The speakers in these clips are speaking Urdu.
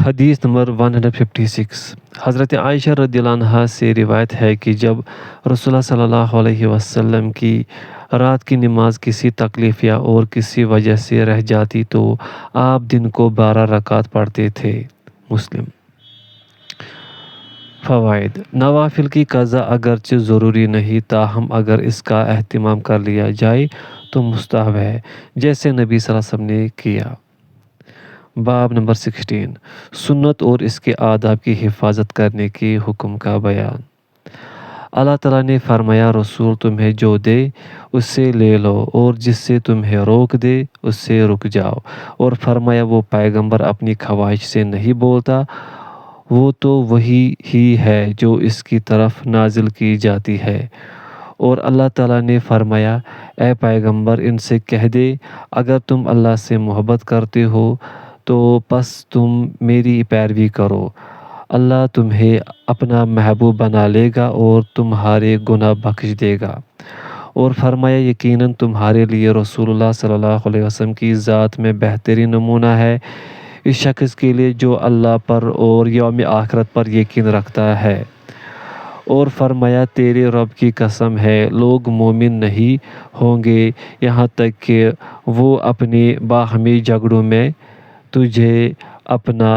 حدیث نمبر 156 حضرت عائشہ رضی اللہ عنہا سے روایت ہے کہ جب رسول اللہ صلی اللہ علیہ وسلم کی رات کی نماز کسی تکلیف یا اور کسی وجہ سے رہ جاتی تو آپ دن کو 12 رکعت پڑھتے تھے۔ مسلم۔ فوائد: نوافل کی قضا اگرچہ ضروری نہیں تاہم اگر اس کا اہتمام کر لیا جائے تو مستحب ہے، جیسے نبی صلی اللہ علیہ وسلم نے کیا۔ باب نمبر 16 سنت اور اس کے آداب کی حفاظت کرنے کے حکم کا بیان۔ اللہ تعالیٰ نے فرمایا، رسول تمہیں جو دے اس سے لے لو اور جس سے تمہیں روک دے اس سے رک جاؤ، اور فرمایا وہ پیغمبر اپنی خواہش سے نہیں بولتا، وہ تو وہی ہی ہے جو اس کی طرف نازل کی جاتی ہے۔ اور اللہ تعالیٰ نے فرمایا، اے پیغمبر ان سے کہہ دے اگر تم اللہ سے محبت کرتے ہو تو پس تم میری پیروی کرو، اللہ تمہیں اپنا محبوب بنا لے گا اور تمہارے گناہ بخش دے گا۔ اور فرمایا، یقیناً تمہارے لیے رسول اللہ صلی اللہ علیہ وسلم کی ذات میں بہترین نمونہ ہے اس شخص کے لیے جو اللہ پر اور یوم آخرت پر یقین رکھتا ہے۔ اور فرمایا، تیرے رب کی قسم ہے لوگ مومن نہیں ہوں گے یہاں تک کہ وہ اپنے باہمی جھگڑوں میں تجھے اپنا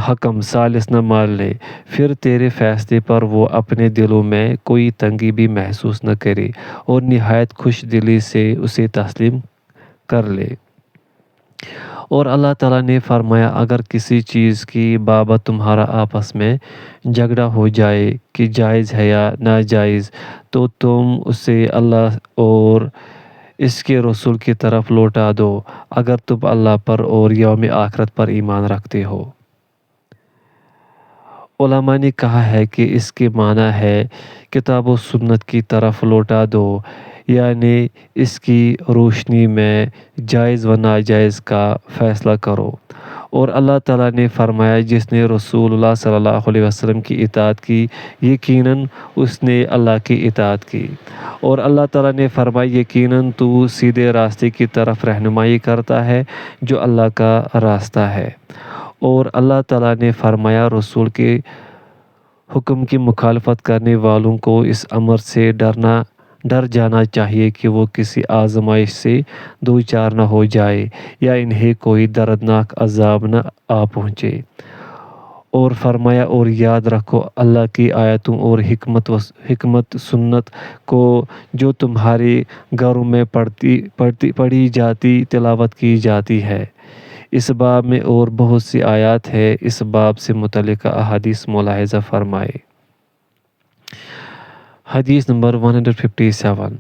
حکم ثالث نہ مان لے، پھر تیرے فیصلے پر وہ اپنے دلوں میں کوئی تنگی بھی محسوس نہ کرے اور نہایت خوش دلی سے اسے تسلیم کر لے۔ اور اللہ تعالیٰ نے فرمایا، اگر کسی چیز کی بابت تمہارا آپس میں جھگڑا ہو جائے کہ جائز ہے یا ناجائز تو تم اسے اللہ اور اس کے رسول کی طرف لوٹا دو اگر تم اللہ پر اور یوم آخرت پر ایمان رکھتے ہو۔ علماء نے کہا ہے کہ اس کے معنی ہے کتاب و سنت کی طرف لوٹا دو، یعنی اس کی روشنی میں جائز و ناجائز کا فیصلہ کرو۔ اور اللہ تعالیٰ نے فرمایا، جس نے رسول اللہ صلی اللہ علیہ وسلم کی اطاعت کی یقیناً اس نے اللہ کی اطاعت کی۔ اور اللہ تعالیٰ نے فرمایا، یقیناً تو سیدھے راستے کی طرف رہنمائی کرتا ہے جو اللہ کا راستہ ہے۔ اور اللہ تعالیٰ نے فرمایا، رسول کے حکم کی مخالفت کرنے والوں کو اس امر سے ڈر جانا چاہیے کہ وہ کسی آزمائش سے دوچار نہ ہو جائے یا انہیں کوئی دردناک عذاب نہ آ پہنچے۔ اور فرمایا، اور یاد رکھو اللہ کی آیتوں اور حکمت سنت کو جو تمہارے گھروں میں پڑھی جاتی تلاوت کی جاتی ہے۔ اس باب میں اور بہت سی آیات ہیں، اس باب سے متعلقہ احادیث ملاحظہ فرمائے۔ حدیث نمبر 157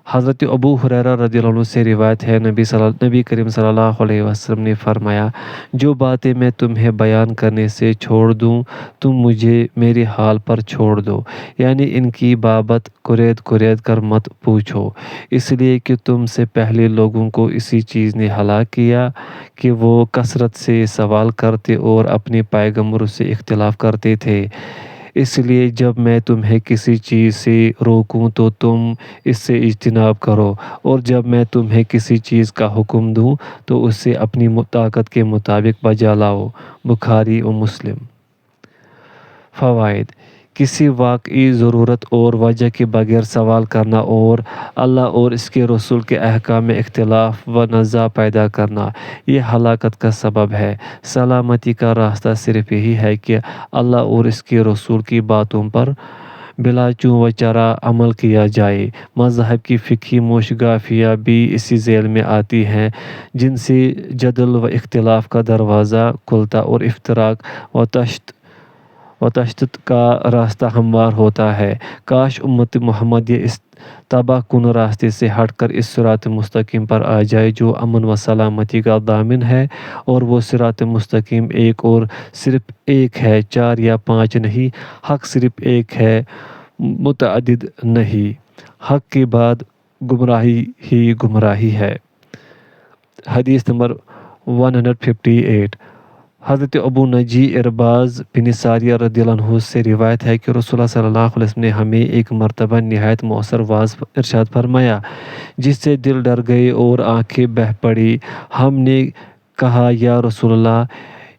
حضرت ابو ہریرہ رضی اللہ عنہ سے روایت ہے، نبی کریم صلی اللہ علیہ وسلم نے فرمایا، جو باتیں میں تمہیں بیان کرنے سے چھوڑ دوں تم مجھے میرے حال پر چھوڑ دو، یعنی ان کی بابت کریت کر مت پوچھو، اس لیے کہ تم سے پہلے لوگوں کو اسی چیز نے ہلاک کیا کہ وہ کثرت سے سوال کرتے اور اپنے پیغمبروں سے اختلاف کرتے تھے۔ اس لیے جب میں تمہیں کسی چیز سے روکوں تو تم اس سے اجتناب کرو، اور جب میں تمہیں کسی چیز کا حکم دوں تو اسے اپنی طاقت کے مطابق بجا لاؤ۔ بخاری و مسلم۔ فوائد: کسی واقعی ضرورت اور وجہ کے بغیر سوال کرنا اور اللہ اور اس کے رسول کے احکام میں اختلاف و نزاع پیدا کرنا یہ ہلاکت کا سبب ہے۔ سلامتی کا راستہ صرف یہی ہے کہ اللہ اور اس کے رسول کی باتوں پر بلا چوں و چرا عمل کیا جائے۔ مذہب کی فقہی موشگافیاں بھی اسی ذیل میں آتی ہیں جن سے جدل و اختلاف کا دروازہ کھلتا اور افتراق و تشدد کا راستہ ہموار ہوتا ہے۔ کاش امت محمد اس تباہ کن راستے سے ہٹ کر اس صراط مستقیم پر آ جائے جو امن و سلامتی کا ضامن ہے، اور وہ صراط مستقیم ایک اور صرف ایک ہے، 4 یا 5 نہیں، حق صرف ایک ہے، متعدد نہیں، حق کے بعد گمراہی ہی گمراہی ہے۔ حدیث نمبر 158 حضرت ابو نجی ارباز بن ساریہ رضی اللہ عنہ سے روایت ہے کہ رسول اللہ صلی اللہ علیہ وسلم نے ہمیں ایک مرتبہ نہایت مؤثر واعظ ارشاد فرمایا جس سے دل ڈر گئے اور آنکھیں بہہ پڑی۔ ہم نے کہا، یا رسول اللہ،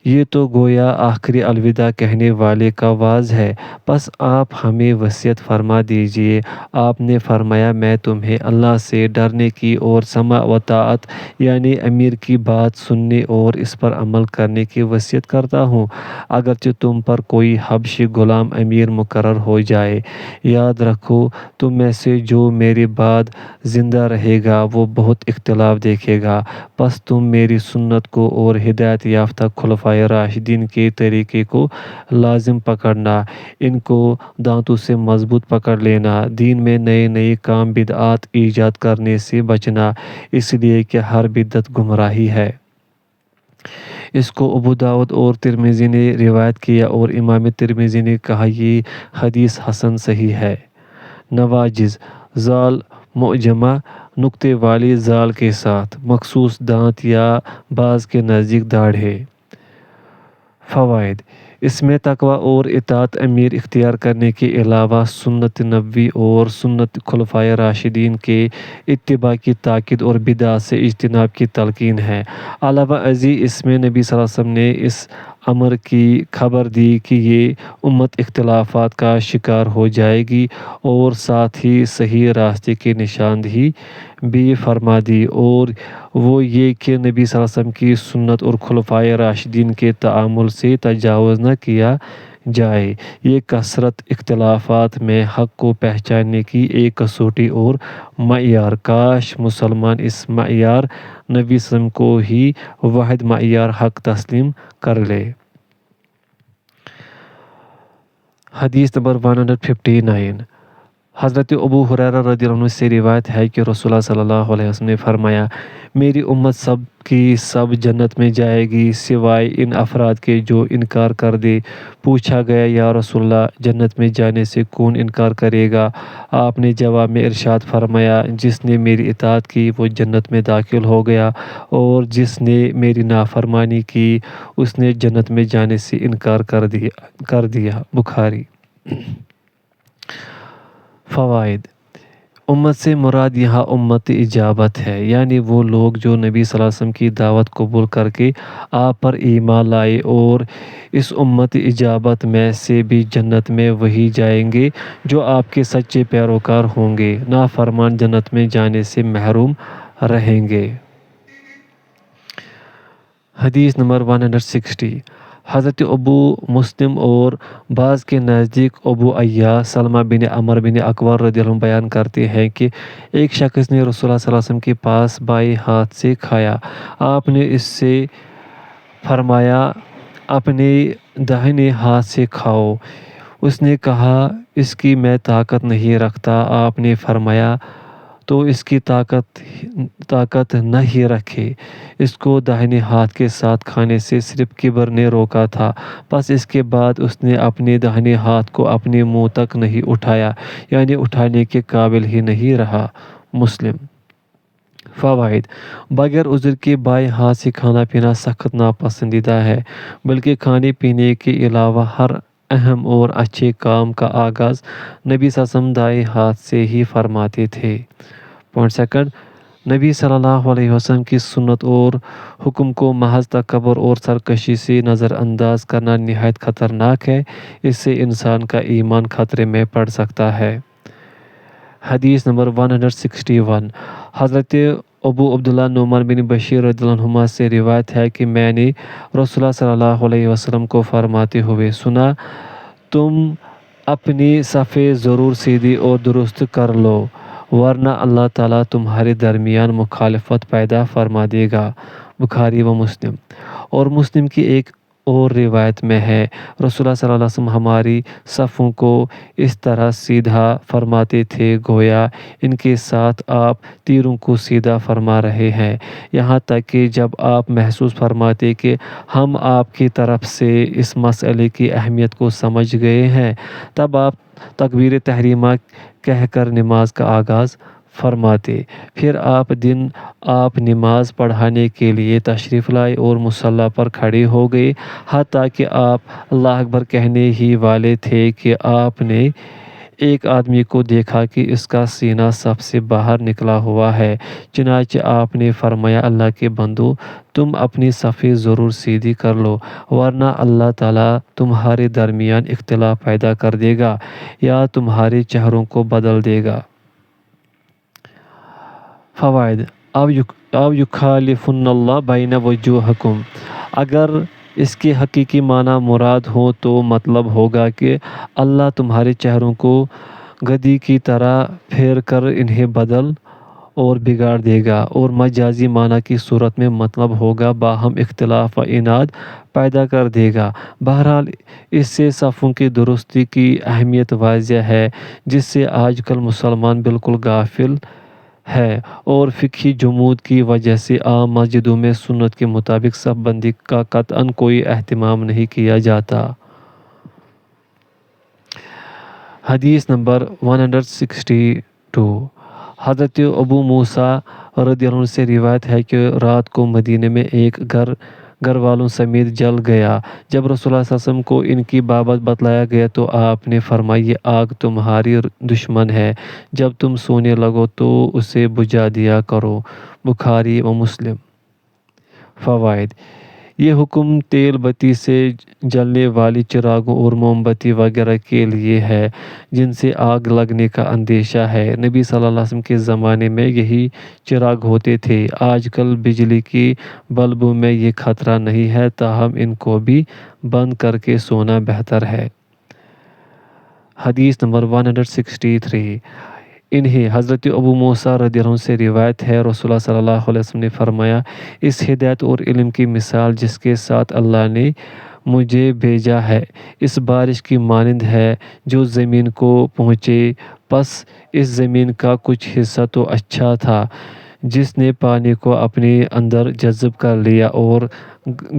یہ تو گویا آخری الوداع کہنے والے کا واعظ ہے۔ بس آپ ہمیں وصیت فرما دیجیے۔ آپ نے فرمایا میں تمہیں اللہ سے ڈرنے کی اور سمع و طاعت یعنی امیر کی بات سننے اور اس پر عمل کرنے کی وصیت کرتا ہوں، اگرچہ تم پر کوئی حبشی غلام امیر مقرر ہو جائے۔ یاد رکھو تم میں سے جو میرے بعد زندہ رہے گا وہ بہت اختلاف دیکھے گا، بس تم میری سنت کو اور ہدایت یافتہ خلفائے راشدین کے طریقے کو لازم پکڑنا، ان کو دانتوں سے مضبوط پکڑ لینا، دین میں نئے نئے کام بدعات ایجاد کرنے سے بچنا، اس لیے کہ ہر بدعت گمراہی ہے۔ اس کو ابو داؤد اور ترمذی نے روایت کیا اور امام ترمذی نے کہا یہ حدیث حسن صحیح ہے۔ نواجذ ذال معجمہ نقطے والی ذال کے ساتھ، مخصوص دانت یا باز کے نزدیک داڑھیں۔ فوائد: اس میں تقوی اور اطاعت امیر اختیار کرنے کے علاوہ سنت نبوی اور سنت خلفائے راشدین کے اتباع کی تاکید اور بدعات سے اجتناب کی تلقین ہے۔ علاوہ ازیں اس میں نبی صلی اللہ علیہ وسلم نے اس امر کی خبر دی کہ یہ امت اختلافات کا شکار ہو جائے گی، اور ساتھ ہی صحیح راستے کی نشاندہی بھی فرما دی، اور وہ یہ کہ نبی صلی اللہ علیہ وسلم کی سنت اور خلفائے راشدین کے تعامل سے تجاوز نہ کیا جائے۔ یہ کثرت اختلافات میں حق کو پہچاننے کی ایک کسوٹی اور معیار، کاش مسلمان اس معیار نبی صلی اللہ علیہ وسلم کو ہی واحد معیار حق تسلیم کر لے۔ حدیث نمبر 159۔ حضرت ابو ہریرہ رضی اللہ عنہ سے روایت ہے کہ رسول اللہ صلی اللہ علیہ وسلم نے فرمایا، میری امت سب کی سب جنت میں جائے گی سوائے ان افراد کے جو انکار کر دے۔ پوچھا گیا یا رسول اللہ جنت میں جانے سے کون انکار کرے گا؟ آپ نے جواب میں ارشاد فرمایا، جس نے میری اطاعت کی وہ جنت میں داخل ہو گیا، اور جس نے میری نافرمانی کی اس نے جنت میں جانے سے انکار کر دیا۔ بخاری۔ فوائد: امت سے مراد یہاں امت اجابت ہے، یعنی وہ لوگ جو نبی صلی اللہ علیہ وسلم کی دعوت قبول کر کے آپ پر ایمان لائے، اور اس امت اجابت میں سے بھی جنت میں وہی جائیں گے جو آپ کے سچے پیروکار ہوں گے، نافرمان جنت میں جانے سے محروم رہیں گے۔ حدیث نمبر 160۔ حضرت ابو مسلم اور بعض کے نزدیک ابو ایاس سلمہ بن عمرو بن اکوع رضی اللہ عنہ بیان کرتے ہیں کہ ایک شخص نے رسول اللہ صلی اللہ علیہ وسلم کے پاس بائیں ہاتھ سے کھایا۔ آپ نے اس سے فرمایا اپنے داہنے ہاتھ سے کھاؤ۔ اس نے کہا اس کی میں طاقت نہیں رکھتا۔ آپ نے فرمایا تو اس کی طاقت نہ ہی رکھے، اس کو داہنے ہاتھ کے ساتھ کھانے سے صرف کبر نے روکا تھا، بس اس کے بعد اس نے اپنے داہنے ہاتھ کو اپنے منہ تک نہیں اٹھایا، یعنی اٹھانے کے قابل ہی نہیں رہا۔ مسلم۔ فوائد: بغیر عذر کے بائیں ہاتھ سے کھانا پینا سخت ناپسندیدہ ہے، بلکہ کھانے پینے کے علاوہ ہر اہم اور اچھے کام کا آغاز نبی صلی اللہ علیہ وسلم دائیں ہاتھ سے ہی فرماتے تھے۔ پوائنٹ سیکنڈ، نبی صلی اللہ علیہ وسلم کی سنت اور حکم کو محض تکبر اور سرکشی سے نظر انداز کرنا نہایت خطرناک ہے، اس سے انسان کا ایمان خطرے میں پڑ سکتا ہے۔ حدیث نمبر 161۔ حضرت ابو عبداللہ نعمان بن بشیر رضی اللہ عنہما سے روایت ہے کہ میں نے رسول اللہ صلی اللہ علیہ وسلم کو فرماتے ہوئے سنا، تم اپنی صفیں ضرور سیدھی اور درست کر لو، ورنہ اللہ تعالیٰ تمہارے درمیان مخالفت پیدا فرما دے گا۔ بخاری و مسلم۔ اور مسلم کی ایک اور روایت میں ہے، رسول اللہ صلی اللہ علیہ وسلم ہماری صفوں کو اس طرح سیدھا فرماتے تھے گویا ان کے ساتھ آپ تیروں کو سیدھا فرما رہے ہیں، یہاں تک کہ جب آپ محسوس فرماتے کہ ہم آپ کی طرف سے اس مسئلے کی اہمیت کو سمجھ گئے ہیں، تب آپ تکبیر تحریمہ کہہ کر نماز کا آغاز فرماتے، پھر آپ نماز پڑھانے کے لیے تشریف لائے اور مصلی پر کھڑے ہو گئے، حتیٰ کہ آپ اللہ اکبر کہنے ہی والے تھے کہ آپ نے ایک آدمی کو دیکھا کہ اس کا سینہ صف سے باہر نکلا ہوا ہے، چنانچہ آپ نے فرمایا اللہ کے بندو، تم اپنی صفیں ضرور سیدھی کر لو، ورنہ اللہ تعالیٰ تمہارے درمیان اختلاف پیدا کر دے گا یا تمہارے چہروں کو بدل دے گا۔ فوائد: او یخالفن اللہ بین وجوہکم، اگر اس کے حقیقی معنی مراد ہو تو مطلب ہوگا کہ اللہ تمہارے چہروں کو گدی کی طرح پھیر کر انہیں بدل اور بگاڑ دے گا، اور مجازی معنی کی صورت میں مطلب ہوگا باہم اختلاف و عناد پیدا کر دے گا۔ بہرحال اس سے صفوں کی درستی کی اہمیت واضح ہے، جس سے آج کل مسلمان بالکل غافل ہے، اور فقہی جمود کی وجہ سے عام مسجدوں میں سنت کے مطابق صف بندی کا قطعاً کوئی اہتمام نہیں کیا جاتا۔ حدیث نمبر 162، حضرت ابو موسیٰ رضی اللہ عنہ سے روایت ہے کہ رات کو مدینے میں ایک گھر والوں سمیت جل گیا۔ جب رسول اللہ صلی اللہ علیہ وسلم کو ان کی بابت بتلایا گیا تو آپ نے فرمایا، یہ آگ تمہاری دشمن ہے، جب تم سونے لگو تو اسے بجھا دیا کرو۔ بخاری و مسلم۔ فوائد: یہ حکم تیل بتی سے جلنے والی چراغوں اور موم بتی وغیرہ کے لیے ہے جن سے آگ لگنے کا اندیشہ ہے۔ نبی صلی اللہ علیہ وسلم کے زمانے میں یہی چراغ ہوتے تھے۔ آج کل بجلی کی بلبوں میں یہ خطرہ نہیں ہے، تاہم ان کو بھی بند کر کے سونا بہتر ہے۔ حدیث نمبر 163، انہیں حضرت ابو موسیٰ رضی اللہ عنہ سے روایت ہے، رسول اللہ صلی اللہ علیہ وسلم نے فرمایا، اس ہدایت اور علم کی مثال جس کے ساتھ اللہ نے مجھے بھیجا ہے، اس بارش کی مانند ہے جو زمین کو پہنچے۔ پس اس زمین کا کچھ حصہ تو اچھا تھا جس نے پانی کو اپنے اندر جذب کر لیا اور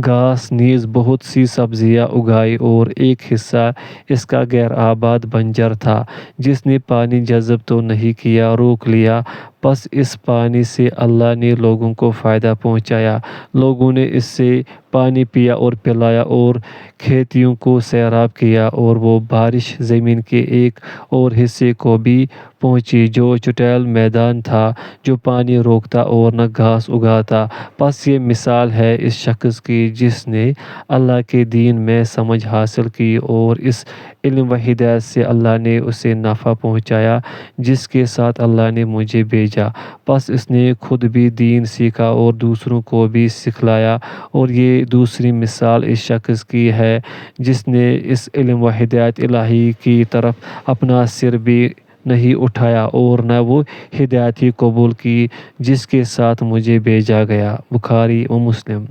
گھاس نیز بہت سی سبزیاں اگائی، اور ایک حصہ اس کا غیر آباد بنجر تھا جس نے پانی جذب تو نہیں کیا، روک لیا۔ پس اس پانی سے اللہ نے لوگوں کو فائدہ پہنچایا، لوگوں نے اس سے پانی پیا اور پلایا اور کھیتیوں کو سیراب کیا، اور وہ بارش زمین کے ایک اور حصے کو بھی پہنچی جو چٹیل میدان تھا، جو پانی روکتا اور نہ گھاس اگاتا۔ پس یہ مثال ہے اس شخص کی جس نے اللہ کے دین میں سمجھ حاصل کی، اور اس علم و ہدایت سے اللہ نے اسے نفع پہنچایا جس کے ساتھ اللہ نے مجھے بھیجا۔ پس اس نے خود بھی دین سیکھا اور دوسروں کو بھی سکھلایا، اور یہ دوسری مثال اس شخص کی ہے جس نے اس علم و ہدایت الہی کی طرف اپنا سر بھی نہیں اٹھایا اور نہ وہ ہدایت ہی قبول کی جس کے ساتھ مجھے بھیجا گیا۔ بخاری و مسلم۔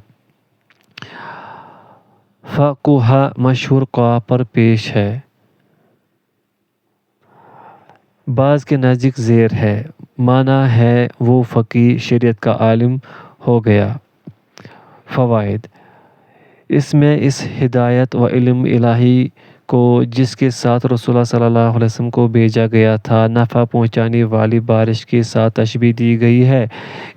فقہ مشہور قول پر پیش ہے، بعض کے نزدیک زیر ہے، معنی ہے وہ فقیہ شریعت کا عالم ہو گیا۔ فوائد: اس میں اس ہدایت و علم الہی کو جس کے ساتھ رسول اللہ صلی اللہ علیہ وسلم کو بھیجا گیا تھا، نفع پہنچانے والی بارش کے ساتھ تشبیہ دی گئی ہے،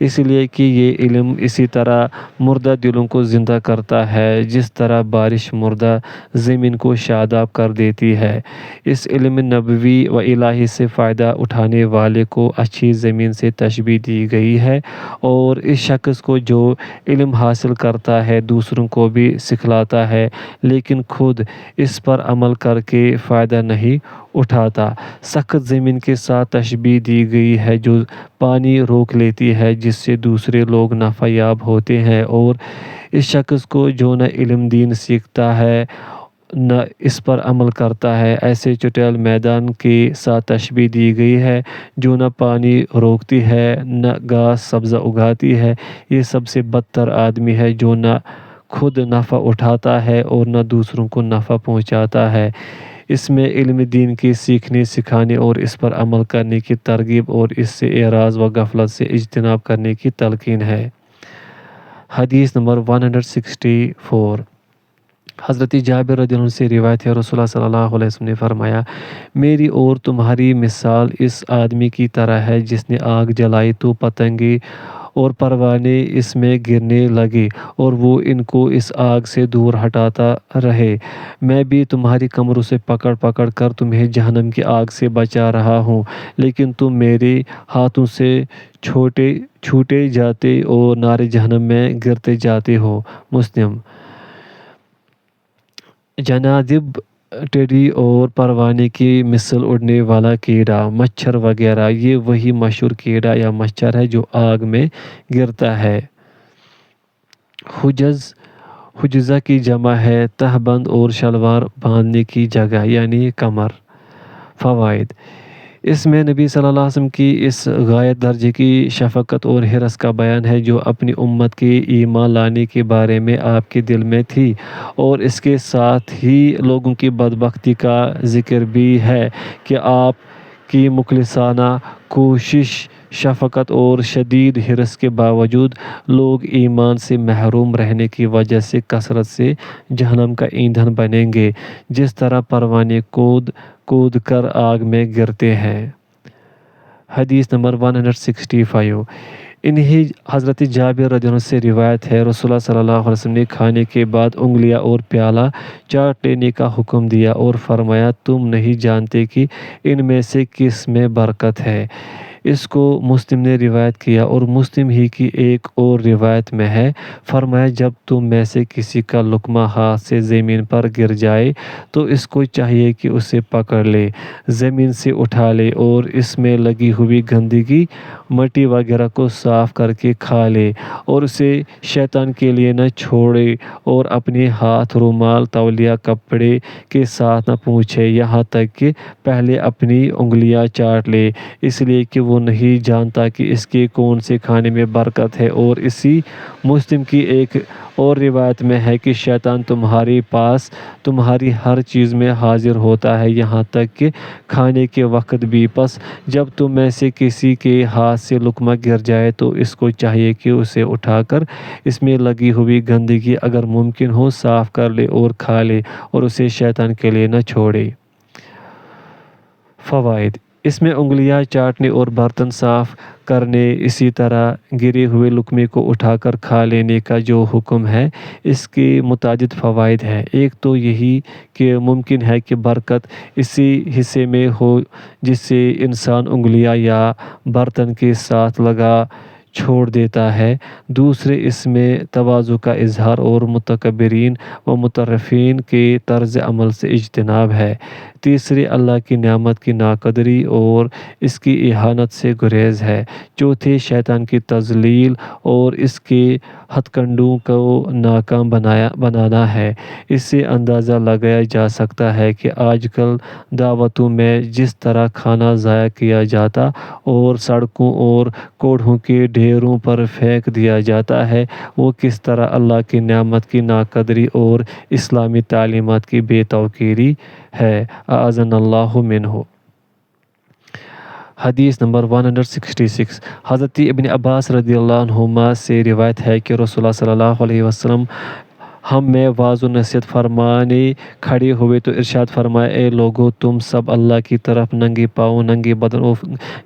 اس لیے کہ یہ علم اسی طرح مردہ دلوں کو زندہ کرتا ہے جس طرح بارش مردہ زمین کو شاداب کر دیتی ہے۔ اس علم نبوی و الہی سے فائدہ اٹھانے والے کو اچھی زمین سے تشبیہ دی گئی ہے، اور اس شخص کو جو علم حاصل کرتا ہے دوسروں کو بھی سکھلاتا ہے لیکن خود اس پر عمل کر کے فائدہ نہیں اٹھاتا۔ سخت زمین کے ساتھ تشبیہ دی گئی ہے جو پانی روک لیتی ہے جس سے دوسرے لوگ نفع یاب ہوتے ہیں، اور اس شخص کو جو نہ علم دین سیکھتا ہے نہ اس پر عمل کرتا ہے، ایسے چٹیل میدان کے ساتھ تشبیہ دی گئی ہے جو نہ پانی روکتی ہے نہ گھاس سبزہ اگاتی ہے۔ یہ سب سے بدتر آدمی ہے جو نہ خود نفع اٹھاتا ہے اور نہ دوسروں کو نفع پہنچاتا ہے۔ اس میں علم دین کے سیکھنے سکھانے اور اس پر عمل کرنے کی ترغیب اور اس سے اعراض و غفلت سے اجتناب کرنے کی تلقین ہے۔ حدیث نمبر 164، حضرت جابر رضی اللہ عنہ سے روایت ہے، رسول اللہ صلی اللہ علیہ وسلم نے فرمایا، میری اور تمہاری مثال اس آدمی کی طرح ہے جس نے آگ جلائی تو پتنگیں اور پروانے اس میں گرنے لگے اور وہ ان کو اس آگ سے دور ہٹاتا رہے۔ میں بھی تمہاری کمروں سے پکڑ پکڑ کر تمہیں جہنم کی آگ سے بچا رہا ہوں، لیکن تم میرے ہاتھوں سے چھوٹے جاتے اور نار جہنم میں گرتے جاتے ہو۔ مسلم۔ جنادب، ٹڈی اور پروانے کی مثل اڑنے والا کیڑا، مچھر وغیرہ، یہ وہی مشہور کیڑا یا مچھر ہے جو آگ میں گرتا ہے۔ حجزہ کی جمع ہے تہبند اور شلوار باندھنے کی جگہ یعنی کمر۔ فوائد: اس میں نبی صلی اللہ علیہ وسلم کی اس غایت درجے کی شفقت اور حرص کا بیان ہے جو اپنی امت کے ایمان لانے کے بارے میں آپ کے دل میں تھی، اور اس کے ساتھ ہی لوگوں کی بدبختی کا ذکر بھی ہے کہ آپ کی مخلصانہ کوشش، شفقت اور شدید حرص کے باوجود لوگ ایمان سے محروم رہنے کی وجہ سے کثرت سے جہنم کا ایندھن بنیں گے، جس طرح پروانے کود کر آگ میں گرتے ہیں۔ حدیث نمبر 165۔ انہی حضرت جابر رضی اللہ عنہ سے روایت ہے، رسول اللہ صلی اللہ علیہ وسلم نے کھانے کے بعد انگلیاں اور پیالہ چاٹ لینے کا حکم دیا اور فرمایا، تم نہیں جانتے کہ ان میں سے کس میں برکت ہے۔ اس کو مسلم نے روایت کیا اور مسلم ہی کی ایک اور روایت میں ہے، فرمایا، جب تم میں سے کسی کا لقمہ ہاتھ سے زمین پر گر جائے تو اس کو چاہیے کہ اسے پکڑ لے، زمین سے اٹھا لے اور اس میں لگی ہوئی گندگی، مٹی وغیرہ کو صاف کر کے کھا لے، اور اسے شیطان کے لیے نہ چھوڑے اور اپنے ہاتھ رومال، تولیہ، کپڑے کے ساتھ نہ پوچھے، یہاں تک کہ پہلے اپنی انگلیاں چاٹ لے، اس لیے کہ وہ نہیں جانتا کہ اس کے کون سے کھانے میں برکت ہے۔ اور اسی مسلم کی ایک اور روایت میں ہے کہ شیطان تمہارے پاس تمہاری ہر چیز میں حاضر ہوتا ہے، یہاں تک کہ کھانے کے وقت بھی، پس جب تم میں سے کسی کے ہاتھ سے لقمہ گر جائے تو اس کو چاہیے کہ اسے اٹھا کر اس میں لگی ہوئی گندگی اگر ممکن ہو صاف کر لے اور کھا لے، اور اسے شیطان کے لیے نہ چھوڑے۔ فوائد: اس میں انگلیاں چاٹنے اور برتن صاف کرنے، اسی طرح گرے ہوئے لقمے کو اٹھا کر کھا لینے کا جو حکم ہے، اس کے متعدد فوائد ہیں۔ ایک تو یہی کہ ممکن ہے کہ برکت اسی حصے میں ہو جس سے انسان انگلیاں یا برتن کے ساتھ لگا چھوڑ دیتا ہے۔ دوسرے، اس میں تواضع کا اظہار اور متکبرین و مترفین کے طرز عمل سے اجتناب ہے۔ تیسرے، اللہ کی نعمت کی ناقدری اور اس کی اہانت سے گریز ہے۔ چوتھے، شیطان کی تضلیل اور اس کے ہتھ کنڈوں کو ناکام بنانا ہے۔ اس سے اندازہ لگایا جا سکتا ہے کہ آج کل دعوتوں میں جس طرح کھانا ضائع کیا جاتا اور سڑکوں اور کوڑھوں کے ڈھیروں پر پھینک دیا جاتا ہے، وہ کس طرح اللہ کی نعمت کی ناقدری اور اسلامی تعلیمات کی بے توقیری ہے۔ اعاذنا اللہ منہ۔ حدیث نمبر 166۔ حضرت ابن عباس رضی اللہ عنہما سے روایت ہے کہ رسول اللہ صلی اللہ علیہ وسلم ہم میں واعظ و نصیحت فرمانے کھڑے ہوئے تو ارشاد فرمایا، اے لوگو، تم سب اللہ کی طرف ننگے پاؤں، ننگے بدن اور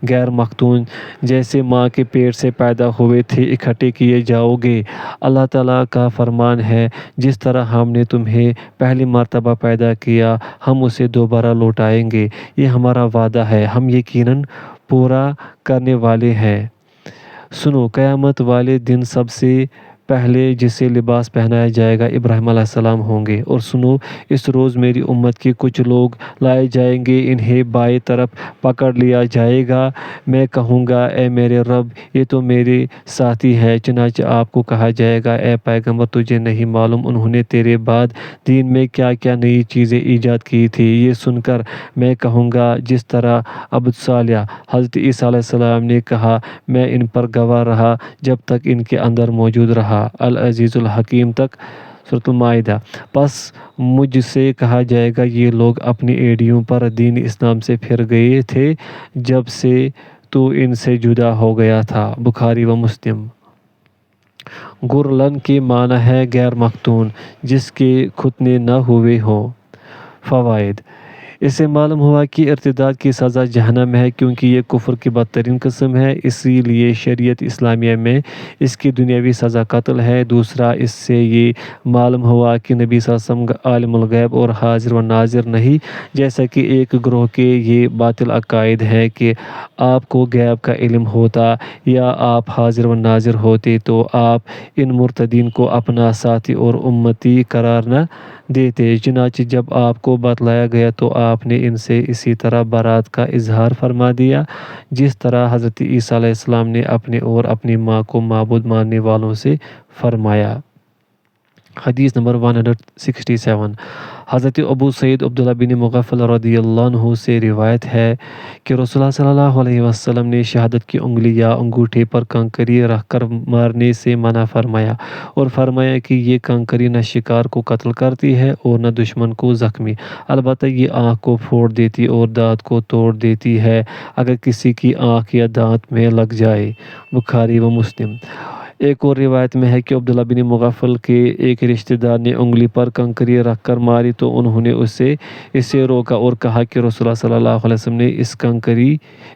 غیر مختون جیسے ماں کے پیٹ سے پیدا ہوئے تھے اکٹھے کیے جاؤ گے۔ اللہ تعالیٰ کا فرمان ہے، جس طرح ہم نے تمہیں پہلی مرتبہ پیدا کیا ہم اسے دوبارہ لوٹائیں گے، یہ ہمارا وعدہ ہے، ہم یقیناً پورا کرنے والے ہیں۔ سنو، قیامت والے دن سب سے پہلے جسے لباس پہنایا جائے گا ابراہیم علیہ السلام ہوں گے۔ اور سنو، اس روز میری امت کے کچھ لوگ لائے جائیں گے، انہیں بائیں طرف پکڑ لیا جائے گا، میں کہوں گا، اے میرے رب، یہ تو میرے ساتھی ہیں۔ چنانچہ آپ کو کہا جائے گا، اے پیغمبر، تجھے نہیں معلوم انہوں نے تیرے بعد دین میں کیا کیا نئی چیزیں ایجاد کی تھی؟ یہ سن کر میں کہوں گا، جس طرح عبد صالح حضرت عیسیٰ علیہ السلام نے کہا، میں ان پر گواہ رہا جب تک ان کے اندر موجود رہا، العزیز الحکیم تک، سورۃ المائدہ۔ پس مجھ سے کہا جائے گا، یہ لوگ اپنی ایڑیوں پر دین اسلام سے پھر گئے تھے جب سے تو ان سے جدا ہو گیا تھا۔ بخاری و مسلم۔ غرلن کے معنی ہے غیر مختون، جس کے ختنے نہ ہوئے ہوں۔ فوائد: اس سے معلوم ہوا کہ ارتداد کی سزا جہنم ہے، کیونکہ یہ کفر کی بدترین قسم ہے، اسی لیے شریعت اسلامیہ میں اس کی دنیاوی سزا قتل ہے۔ دوسرا، اس سے یہ معلوم ہوا کہ نبی صلی اللہ علیہ وسلم عالم الغیب اور حاضر و ناظر نہیں، جیسا کہ ایک گروہ کے یہ باطل عقائد ہے کہ آپ کو غیب کا علم ہوتا یا آپ حاضر و ناظر ہوتے تو آپ ان مرتدین کو اپنا ساتھی اور امتی قرار نہ دیتے۔ چنانچہ جب آپ کو بتلایا گیا تو آپ نے ان سے اسی طرح برات کا اظہار فرما دیا، جس طرح حضرت عیسیٰ علیہ السلام نے اپنے اور اپنی ماں کو معبود ماننے والوں سے فرمایا۔ حدیث نمبر 167۔ حضرت ابو سعید عبداللہ بن مغفل رضی اللہ عنہ سے روایت ہے کہ رسول اللہ صلی اللہ علیہ وسلم نے شہادت کی انگلی یا انگوٹھے پر کنکری رکھ کر مارنے سے منع فرمایا اور فرمایا کہ یہ کنکری نہ شکار کو قتل کرتی ہے اور نہ دشمن کو زخمی، البتہ یہ آنکھ کو پھوڑ دیتی اور دانت کو توڑ دیتی ہے اگر کسی کی آنکھ یا دانت میں لگ جائے۔ بخاری و مسلم۔ ایک اور روایت میں ہے کہ عبداللہ بن مغفل کے ایک رشتہ دار نے انگلی پر کنکری رکھ کر ماری تو انہوں نے اسے روکا اور کہا کہ رسول اللہ صلی اللہ علیہ وسلم نے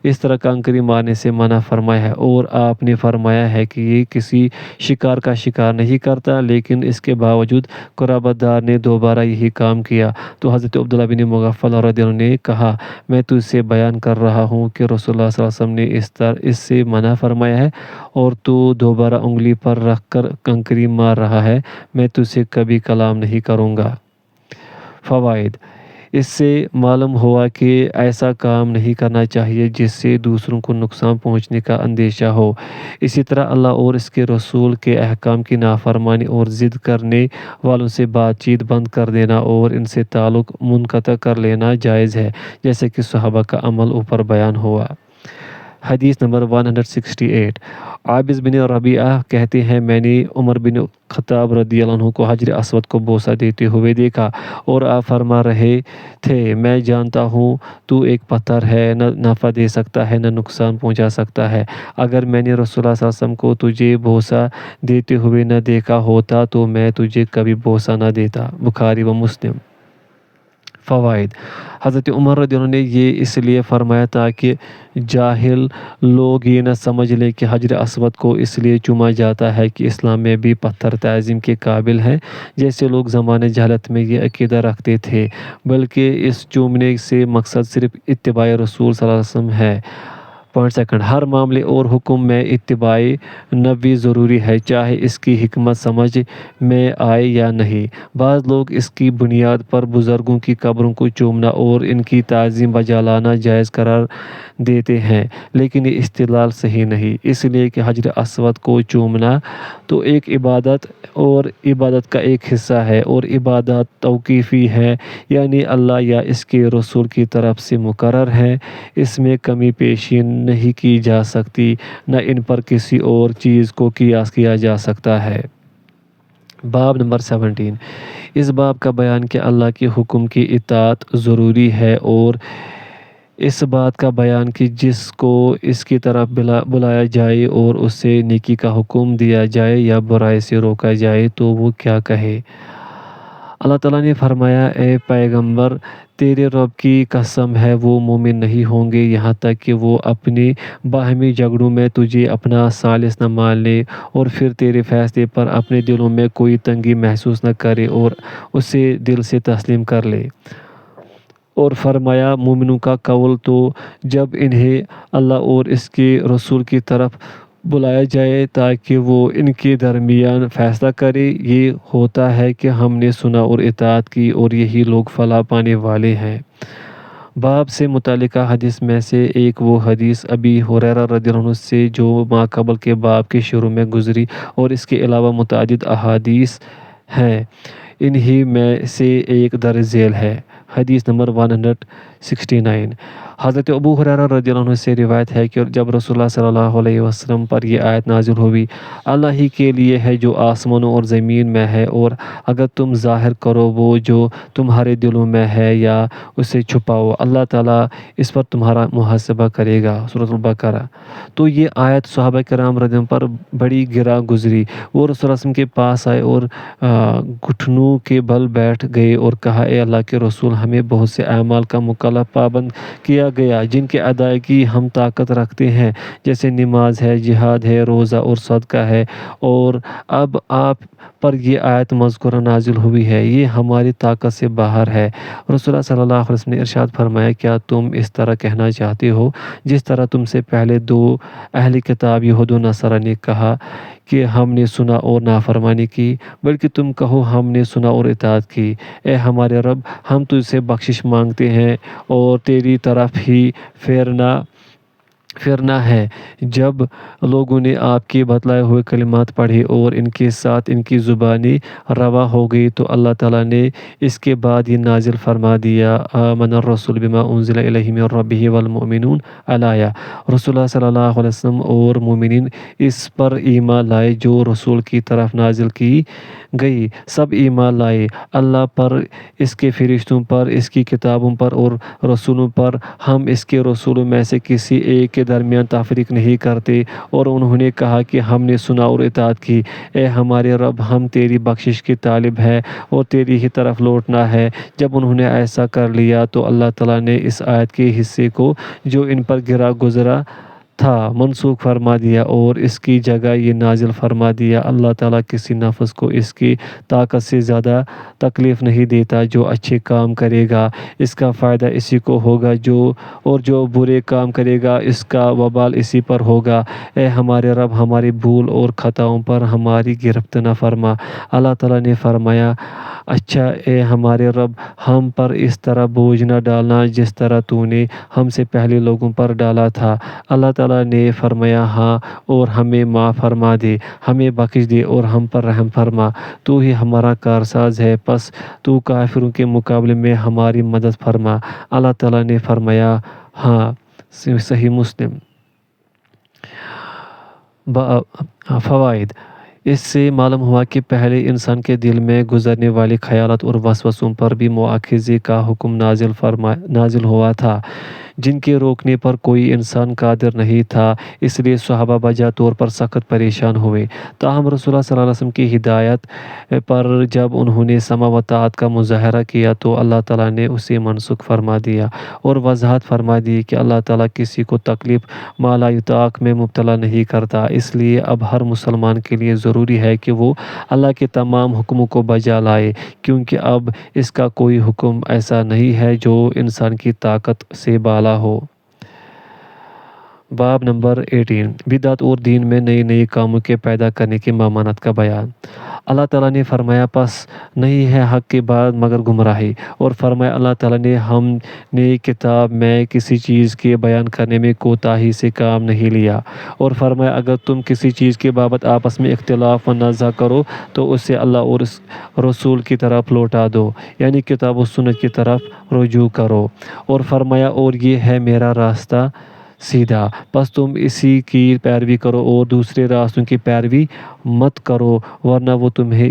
اس طرح کنکری مارنے سے منع فرمایا ہے اور آپ نے فرمایا ہے کہ یہ کسی شکار کا شکار نہیں کرتا، لیکن اس کے باوجود قرابت دار نے دوبارہ یہی کام کیا تو حضرت عبداللہ بن مغفل رضی اللہ عنہ نے کہا، میں تجھ سے بیان کر رہا ہوں کہ رسول اللہ صلی اللہ علیہ وسلم نے اس سے منع فرمایا ہے اور تو دوبارہ انگلی پر رکھ کر کنکری مار رہا ہے، میں تجھ سے کبھی کلام نہیں کروں گا۔ فوائد: اس سے معلوم ہوا کہ ایسا کام نہیں کرنا چاہیے جس سے دوسروں کو نقصان پہنچنے کا اندیشہ ہو۔ اسی طرح اللہ اور اس کے رسول کے احکام کی نافرمانی اور ضد کرنے والوں سے بات چیت بند کر دینا اور ان سے تعلق منقطع کر لینا جائز ہے، جیسے کہ صحابہ کا عمل اوپر بیان ہوا۔ حدیث نمبر 168۔ عابس بن ربیعہ کہتے ہیں، میں نے عمر بن خطاب رضی اللہ عنہ کو حجر اسود کو بوسہ دیتے ہوئے دیکھا اور آپ فرما رہے تھے، میں جانتا ہوں تو ایک پتھر ہے، نہ نفع دے سکتا ہے نہ نقصان پہنچا سکتا ہے، اگر میں نے رسول اللہ صلی اللہ علیہ وسلم کو تجھے بوسہ دیتے ہوئے نہ دیکھا ہوتا تو میں تجھے کبھی بوسہ نہ دیتا۔ بخاری و مسلم۔ فوائد: حضرت عمر رضی اللہ عنہ نے یہ اس لیے فرمایا تاکہ جاہل لوگ یہ نہ سمجھ لیں کہ حجر اسود کو اس لیے چوما جاتا ہے کہ اسلام میں بھی پتھر تعظیم کے قابل ہیں، جیسے لوگ زمانۂ جہالت میں یہ عقیدہ رکھتے تھے، بلکہ اس چومنے سے مقصد صرف اتباع رسول صلی اللہ علیہ وسلم ہے۔ ہر معاملے اور حکم میں اتباع نبوی ضروری ہے، چاہے اس کی حکمت سمجھ میں آئے یا نہیں۔ بعض لوگ اس کی بنیاد پر بزرگوں کی قبروں کو چومنا اور ان کی تعظیم بجا لانا جائز قرار دیتے ہیں، لیکن یہ استدلال صحیح نہیں، اس لیے کہ حجر اسود کو چومنا تو ایک عبادت اور عبادت کا ایک حصہ ہے اور عبادات توقیفی ہے، یعنی اللہ یا اس کے رسول کی طرف سے مقرر ہے، اس میں کمی پیشی نہیں کی جا سکتی، نہ ان پر کسی اور چیز کو قیاس کیا جا سکتا ہے۔ باب نمبر 17۔ اس باب کا بیان کہ اللہ کے حکم کی اطاعت ضروری ہے اور اس بات کا بیان کہ جس کو اس کی طرف بلایا جائے اور اس سے نیکی کا حکم دیا جائے یا برائی سے روکا جائے تو وہ کیا کہے۔ اللہ تعالیٰ نے فرمایا، اے پیغمبر، تیرے رب کی قسم ہے وہ مومن نہیں ہوں گے یہاں تک کہ وہ اپنے باہمی جھگڑوں میں تجھے اپنا ثالث نہ مان لیں اور پھر تیرے فیصلے پر اپنے دلوں میں کوئی تنگی محسوس نہ کرے اور اسے دل سے تسلیم کر لے۔ اور فرمایا، مومنوں کا قول تو جب انہیں اللہ اور اس کے رسول کی طرف بلایا جائے تاکہ وہ ان کے درمیان فیصلہ کرے، یہ ہوتا ہے کہ ہم نے سنا اور اطاعت کی اور یہی لوگ فلاح پانے والے ہیں۔ باب سے متعلقہ حدیث میں سے ایک وہ حدیث ابی ہریرہ رضی اللہ عنہ سے جو ماقبل کے باب کے شروع میں گزری اور اس کے علاوہ متعدد احادیث ہیں، انہی میں سے ایک درج ذیل ہے۔ حدیث نمبر 169۔ حضرت ابو ہریرہ رضی اللہ عنہ سے روایت ہے کہ جب رسول اللہ صلی اللہ علیہ وسلم پر یہ آیت نازل ہوئی، اللہ ہی کے لیے ہے جو آسمانوں اور زمین میں ہے، اور اگر تم ظاہر کرو وہ جو تمہارے دلوں میں ہے یا اسے چھپاؤ، اللہ تعالیٰ اس پر تمہارا محاسبہ کرے گا۔ سورۃ البقرہ۔ تو یہ آیت صحابہ کرام رضی اللہ عنہم پر بڑی گرا گزری۔ وہ رسول اللہ صلی اللہ علیہ وسلم کے پاس آئے اور گھٹنوں کے بل بیٹھ گئے اور کہا، اے اللہ کے رسول، ہمیں بہت سے اعمال کا مکلف پابند کیا گیا جن کے ادائیگی ہم طاقت رکھتے ہیں، جیسے نماز ہے، جہاد ہے، روزہ اور صدقہ ہے، اور اب آپ پر یہ آیت مذکورہ نازل ہوئی ہے، یہ ہماری طاقت سے باہر ہے۔ رسول اللہ صلی اللہ علیہ وسلم نے ارشاد فرمایا، کیا تم اس طرح کہنا چاہتے ہو جس طرح تم سے پہلے دو اہل کتاب یہود و نصارہ نے کہا کہ ہم نے سنا اور نافرمانی کی، بلکہ تم کہو ہم نے سنا اور اطاعت کی۔ اے ہمارے رب، ہم تجھ سے بخشش مانگتے ہیں اور تیری طرف ہی پھرنا ہے۔ جب لوگوں نے آپ کے بتلائے ہوئے کلمات پڑھے اور ان کے ساتھ ان کی زبانیں روا ہو گئی تو اللہ تعالیٰ نے اس کے بعد یہ نازل فرما دیا، آمن الرسول بما انزل الیہ من ربہ والمؤمنون الآیہ۔ رسول اللہ صلی اللہ علیہ وسلم اور مومنین اس پر ایمان لائے جو رسول کی طرف نازل کی گئی، سب ایمان لائے، اللہ پر، اس کے فرشتوں پر، اس کی کتابوں پر اور رسولوں پر۔ ہم اس کے رسولوں میں سے کسی ایک کے درمیان تفریق نہیں کرتے، اور انہوں نے کہا کہ ہم نے سنا اور اطاعت کی۔ اے ہمارے رب، ہم تیری بخشش کے طالب ہیں اور تیری ہی طرف لوٹنا ہے۔ جب انہوں نے ایسا کر لیا تو اللہ تعالیٰ نے اس آیت کے حصے کو جو ان پر گرا گزرا تھا منسوخ فرما دیا اور اس کی جگہ یہ نازل فرما دیا، اللہ تعالیٰ کسی نفس کو اس کی طاقت سے زیادہ تکلیف نہیں دیتا جو اچھے کام کرے گا، اس کا فائدہ اسی کو ہوگا، جو برے کام کرے گا اس کا وبال اسی پر ہوگا۔ اے ہمارے رب، ہماری بھول اور خطاؤں پر ہماری گرفت نہ فرما۔ اللہ تعالیٰ نے فرمایا، اچھا اے ہمارے رب، ہم پر اس طرح بوجھ نہ ڈالنا جس طرح تو نے ہم سے پہلے لوگوں پر ڈالا تھا۔ اللہ تعالیٰ نے فرمایا، ہاں، اور ہمیں معاف فرما دے، ہمیں بخش دے اور ہم پر رحم فرما، تو ہی ہمارا کارساز ہے، پس تو کافروں کے مقابلے میں ہماری مدد فرما۔ اللہ تعالیٰ نے فرمایا، ہاں۔ صحیح مسلم۔ فوائد۔ اس سے معلوم ہوا کہ پہلے انسان کے دل میں گزرنے والے خیالات اور وسوسوں پر بھی مواخذے کا حکم نازل ہوا تھا، جن کے روکنے پر کوئی انسان قادر نہیں تھا، اس لیے صحابہ بجا طور پر سخت پریشان ہوئے۔ تاہم رسول اللہ صلی اللہ علیہ وسلم کی ہدایت پر جب انہوں نے سماع و طاعت کا مظاہرہ کیا تو اللہ تعالیٰ نے اسے منسوخ فرما دیا اور وضاحت فرما دی کہ اللہ تعالیٰ کسی کو تکلیف ما لا یطاق میں مبتلا نہیں کرتا۔ اس لیے اب ہر مسلمان کے لیے ضروری ہے کہ وہ اللہ کے تمام حکموں کو بجا لائے، کیونکہ اب اس کا کوئی حکم ایسا نہیں ہے جو انسان کی طاقت سے بالا ہو۔ باب نمبر 18، بدعت اور دین میں نئے نئے کاموں کے پیدا کرنے کی ممانعت کا بیان۔ اللہ تعالیٰ نے فرمایا، پس نہیں ہے حق کے بعد مگر گمراہی، اور فرمایا اللہ تعالیٰ نے، ہم نے کتاب میں کسی چیز کے بیان کرنے میں کوتاہی سے کام نہیں لیا، اور فرمایا اگر تم کسی چیز کے بابت آپس میں اختلاف و نازع کرو تو اسے اللہ اور اس رسول کی طرف لوٹا دو، یعنی کتاب و سنت کی طرف رجوع کرو، اور فرمایا اور یہ ہے میرا راستہ سیدھا، بس تم اسی کی پیروی کرو اور دوسرے راستوں کی پیروی مت کرو، ورنہ وہ تمہیں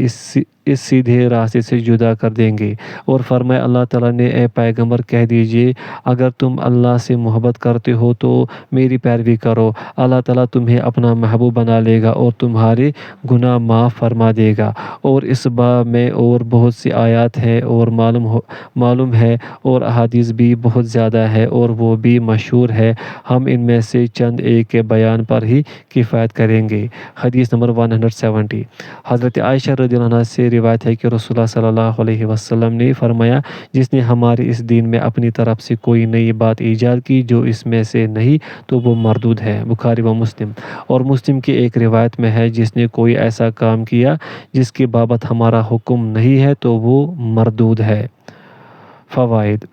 اس سیدھے راستے سے جدا کر دیں گے۔ اور فرمایا اللہ تعالیٰ نے، اے پیغمبر کہہ دیجئے، اگر تم اللہ سے محبت کرتے ہو تو میری پیروی کرو، اللہ تعالیٰ تمہیں اپنا محبوب بنا لے گا اور تمہارے گناہ معاف فرما دے گا۔ اور اس باب میں اور بہت سی آیات ہیں اور معلوم ہے اور احادیث بھی بہت زیادہ ہے اور وہ بھی مشہور ہے، ہم ان میں سے چند ایک کے بیان پر ہی کفایت کریں گے۔ حدیث نمبر 170۔ حضرت عائشہ رضی اللہ عنہا سے روایت ہے کہ رسول اللہ صلی اللہ علیہ وسلم نے فرمایا، جس نے ہمارے اس دین میں اپنی طرف سے کوئی نئی بات ایجاد کی جو اس میں سے نہیں تو وہ مردود ہے۔ بخاری و مسلم۔ اور مسلم کی ایک روایت میں ہے، جس نے کوئی ایسا کام کیا جس کے بابت ہمارا حکم نہیں ہے تو وہ مردود ہے۔ فوائد۔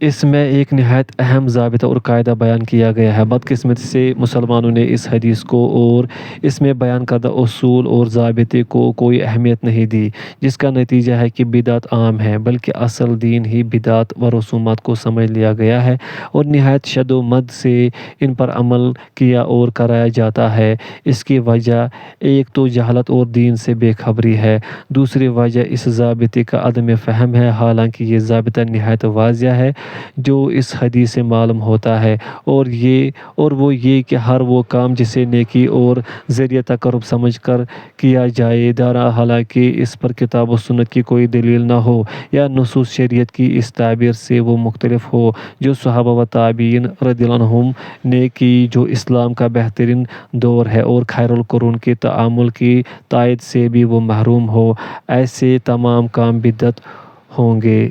اس میں ایک نہایت اہم ضابطہ اور قاعدہ بیان کیا گیا ہے۔ بدقسمتی سے مسلمانوں نے اس حدیث کو اور اس میں بیان کردہ اصول اور ضابطے کو کوئی اہمیت نہیں دی، جس کا نتیجہ ہے کہ بدعت عام ہے، بلکہ اصل دین ہی بدعت و رسومات کو سمجھ لیا گیا ہے اور نہایت شد و مد سے ان پر عمل کیا اور کرایا جاتا ہے۔ اس کی وجہ ایک تو جہالت اور دین سے بے خبری ہے، دوسری وجہ اس ضابطے کا عدم فہم ہے، حالانکہ یہ ضابطہ نہایت واضح ہے جو اس حدیث سے معلوم ہوتا ہے، اور وہ یہ کہ ہر وہ کام جسے نیکی اور ذریعہ تقرب سمجھ کر کیا جائے، حالانکہ اس پر کتاب و سنت کی کوئی دلیل نہ ہو یا نصوص شریعت کی اس تعبیر سے وہ مختلف ہو جو صحابہ و تابعین رضی اللہ عنہم نے کی، جو اسلام کا بہترین دور ہے اور خیر القرون کے تعامل کی تائید سے بھی وہ محروم ہو، ایسے تمام کام بدعت ہوں گے۔